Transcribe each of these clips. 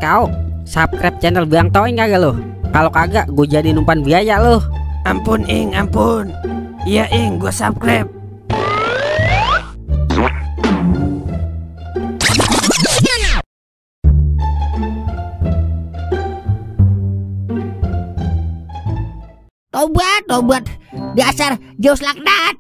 Kau subscribe channel Bang Toing kagak lo? Kalau kagak gue jadi numpan biaya lo. Ampun Ing, ampun. Iya Ing, gue subscribe. Tobat, dasar Zeus laknat.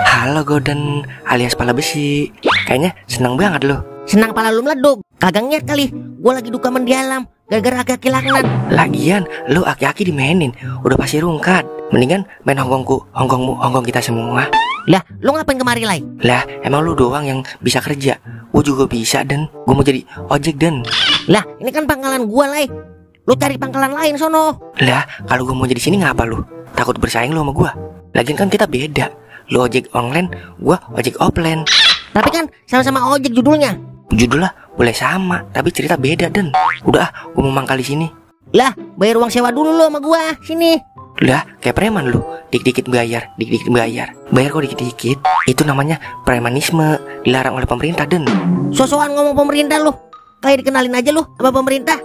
Halo Golden alias pala besi. Kayaknya seneng banget lo. Senang pala lu meleduk. Kagak ngeliat kali, gua lagi duka mendalam gara-gara aki-aki laknat. Lagian lo aki-aki dimainin, udah pasti rungkat. Mendingan main honggong kita semua. Lah, lu ngapain kemari Lai? Lah emang lu doang yang bisa kerja. Gue juga bisa Den. Gue mau jadi ojek Den. Lah, ini kan pangkalan gua Lai. Lu cari pangkalan lain sono. Lah kalau gue mau jadi sini ngapa lu? Takut bersaing lu sama gue? Lagian kan kita beda. Lu ojek online, gue ojek offline. Tapi kan sama-sama ojek judulnya. Judulnya boleh sama, tapi cerita beda Den. Udah gue mau mangkal di sini. Lah, bayar uang sewa dulu lo sama gua. Sini. Lah kayak preman lu, dikit-dikit bayar, dikit-dikit bayar. Bayar kok dikit-dikit. Itu namanya premanisme, dilarang oleh pemerintah Den. So-soan ngomong pemerintah lu. Kayak dikenalin aja lu sama pemerintah.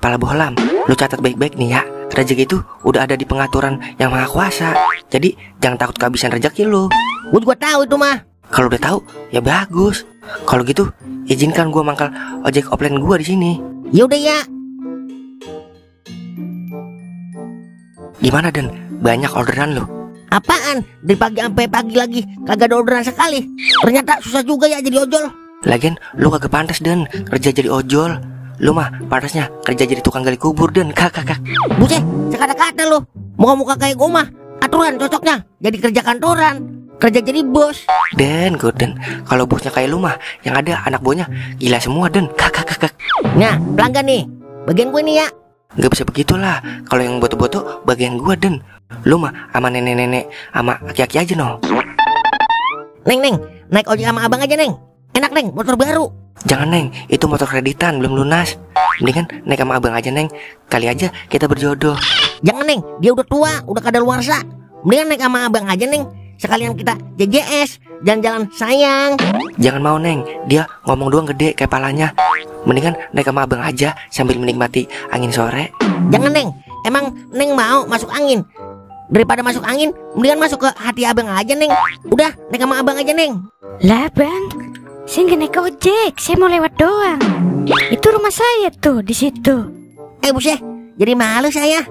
Pala bohlam, lu catat baik-baik nih ya. Rezeki itu udah ada di pengaturan yang maha kuasa. Jadi jangan takut kehabisan rezeki lu. Gua juga tahu itu mah. Kalau udah tahu ya bagus. Kalau gitu izinkan gua mangkal ojek offline gua di sini. Yaudah ya. Gimana Den? Banyak orderan lu? Apaan? Dari pagi sampai pagi lagi kagak ada orderan sekali. Ternyata susah juga ya jadi ojol. Lagian lu kagak pantas Den kerja jadi ojol. Lu mah pantasnya kerja jadi tukang gali kubur Den. Kakak. Buset, sekata-kata lu. Muka-muka kayak gua mah aturan cocoknya jadi kerja kantoran, kerja jadi bos. Den, Gordon, kalau bosnya kayak lu mah yang ada anak buahnya gila semua Den. Kakak. Nah, pelanggan nih, bagian gue nih ya. Gak bisa begitulah. Kalau yang boto-boto bagian gua Den. Lu mah sama nenek-nenek sama aki-aki aja no. Neng, naik ojek sama abang aja Neng. Enak Neng, motor baru. Jangan Neng, itu motor kreditan belum lunas. Mendingan naik sama abang aja Neng. Kali aja kita berjodoh. Jangan Neng, dia udah tua, udah kadaluarsa. Mendingan naik sama abang aja Neng. Sekalian kita JJS, jalan-jalan sayang. Jangan mau Neng, dia ngomong doang gede kayak palanya. Mendingan naik sama abang aja sambil menikmati angin sore. Jangan Neng, emang Neng mau masuk angin? Daripada masuk angin, mendingan masuk ke hati abang aja Neng. Udah, naik sama abang aja Neng. Lah Bang, saya nggak naik ojek, saya mau lewat doang. Itu rumah saya tuh di situ. Buset, jadi malu saya.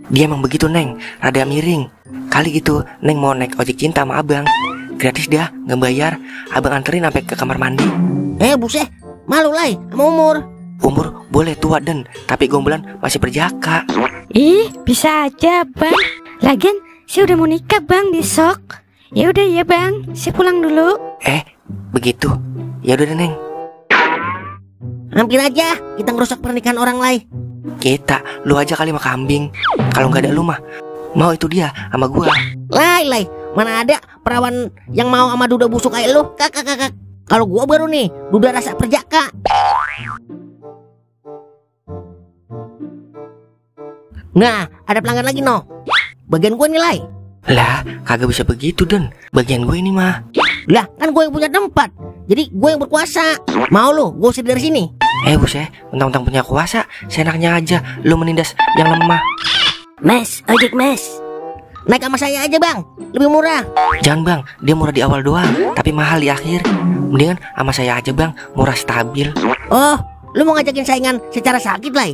Dia emang begitu Neng, rada miring. Kali gitu Neng mau naik ojek cinta sama abang. Gratis dia, nggak bayar. Abang anterin sampai ke kamar mandi. Buset, malu Lai sama umur. Umur boleh tua Den, tapi gombalan masih perjaka. Ih, bisa aja Bang. Lagian saya udah mau nikah Bang besok. Ya udah ya Bang, saya pulang dulu. Begitu. Ya udah Neng. Hampir aja kita ngerusak pernikahan orang lain. Kita, lu aja kali mah kambing. Kalau nggak ada lu mah mau itu dia sama gua. Lai, mana ada perawan yang mau sama duda busuk kayak lu? Kakak. Kalau gua baru nih, duda rasa perjaka. Nah, ada pelanggan lagi no. Bagian gua nih Lai. Lah, kagak bisa begitu Den. Bagian gue ini mah. Lah, kan gue yang punya tempat. Jadi gue yang berkuasa. Mau lu, gue usir dari sini. Buset, mentang-mentang punya kuasa, seenaknya aja lu menindas yang lemah. Mas, ojek Mas. Naik sama saya aja Bang, lebih murah. Jangan Bang, dia murah di awal doang, tapi mahal di akhir. Mendingan sama saya aja Bang, murah stabil. Oh, lu mau ngajakin saingan secara sakit Lai?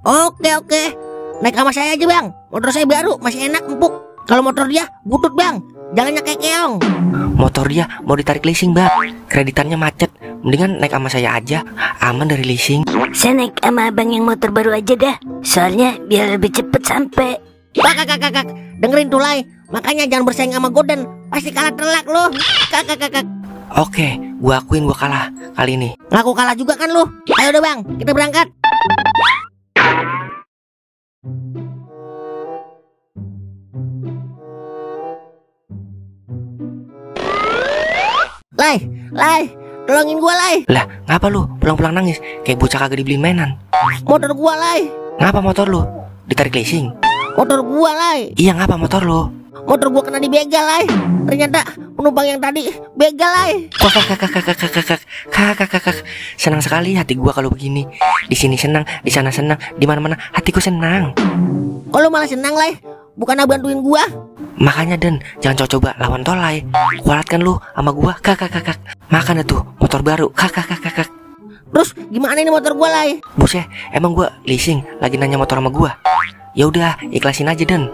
Oke. Naik sama saya aja Bang. Motor saya baru, masih enak empuk. Kalau motor dia butut Bang, jalannya kayak keong. Motor dia mau ditarik leasing Bang, kreditannya macet. Mendingan naik sama saya aja, aman dari leasing. Saya naik sama abang yang motor baru aja dah. Soalnya biar lebih cepet sampai. Kakak, dengerin tuh Lai. Makanya jangan bersaing sama Golden, pasti kalah telak lo. Kakak. Oke, gua akuin gua kalah kali ini. Ngaku kalah juga kan lu? Ayo deh Bang, kita berangkat. Lai, tolongin gua Lai. Lah, ngapa lu pulang-pulang nangis kayak bocah kagak dibeli mainan? Motor gua Lai. Ngapa motor lu ditarik leasing? Motor gua Lai. Iya, ngapa motor lu? Motor gua kena dibegal, Lay. Ternyata penumpang yang tadi begal, Lay. Wah, kakak. Senang sekali hati gua kalau begini. Di sini senang, di sana senang, di mana-mana hatiku senang. Kok lu malah senang, Lay? Bukannya bantuin gua? Makanya Den, jangan coba lawan Tolai. Kualatkan lu sama gua, kakak. Makanya tuh motor baru, kakak. Terus gimana ini motor gua, Lay? Bosnya, emang gua leasing lagi nanya motor sama gua. Ya udah, ikhlasin aja Den.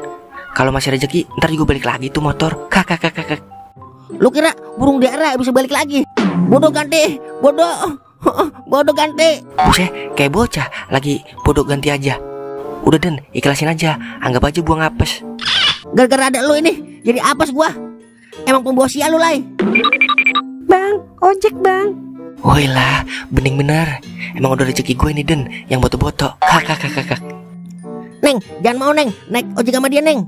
Kalau masih rezeki, ntar juga balik lagi tuh motor, kakak. Lu kira burung dara bisa balik lagi? Bodoh ganti, bodoh ganti. Bosnya, kayak bocah lagi bodoh ganti aja. Udah Den, ikhlasin aja, anggap aja buang apes. Gara-gara ada lu ini, jadi apes gua. Emang pembawa sial lu, Lay. Bang, ojek bang. Woi lah, bening bener. Emang udah rezeki gue ini Den, yang boto-boto, kakak. Neng, jangan mau Neng, naik ojek sama dia Neng.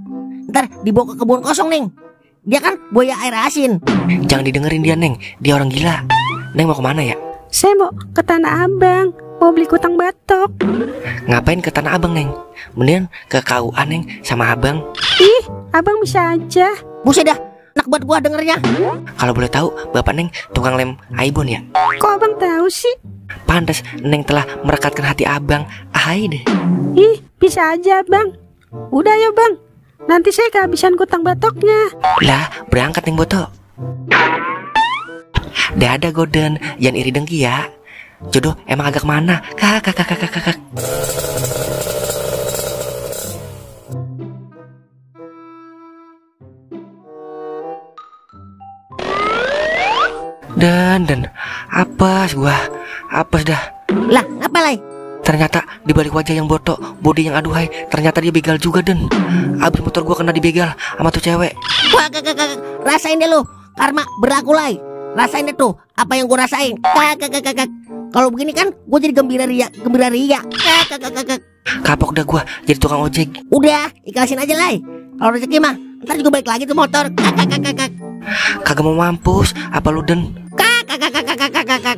Ntar dibawa ke kebun kosong Neng. Dia kan buaya air asin. Jangan didengerin dia Neng, dia orang gila. Neng mau kemana ya? Saya mau ke Tanah Abang, mau beli kutang batok. Ngapain ke Tanah Abang Neng? Mendingan ke KUA Neng sama Abang. Ih, abang bisa aja. Buset dah, enak buat gua dengernya. Kalau boleh tahu, Bapak Neng tukang lem Aibon ya? Kok abang tahu sih? Pantes Neng telah merekatkan hati Abang. Ahai deh. Ih, bisa aja bang. Udah ya bang, nanti saya kehabisan kutang batoknya. Lah, berangkat Neng Boto. Dadah Goden, jangan iri dengki ya. Jodoh emang agak mana? Kakak. Dan apes dah. Lah, apa Lay? Ternyata di balik wajah yang botok, bodi yang aduhai, ternyata dia begal juga Den. Abis motor gua kena dibegal sama tuh cewek. Wah, kakak, rasain deh lu. Karma berlaku Lay. Rasain deh tuh apa yang gua rasain. Kakak. Kalau begini kan gua jadi gembira ria. Kakak. Kapok dah gua jadi tukang ojek. Udah, ikhlasin aja Lay. Kalau rezeki mah, ntar juga balik lagi tuh motor. Kakak. Kagak mau mampus, apa lu Den? Kakak.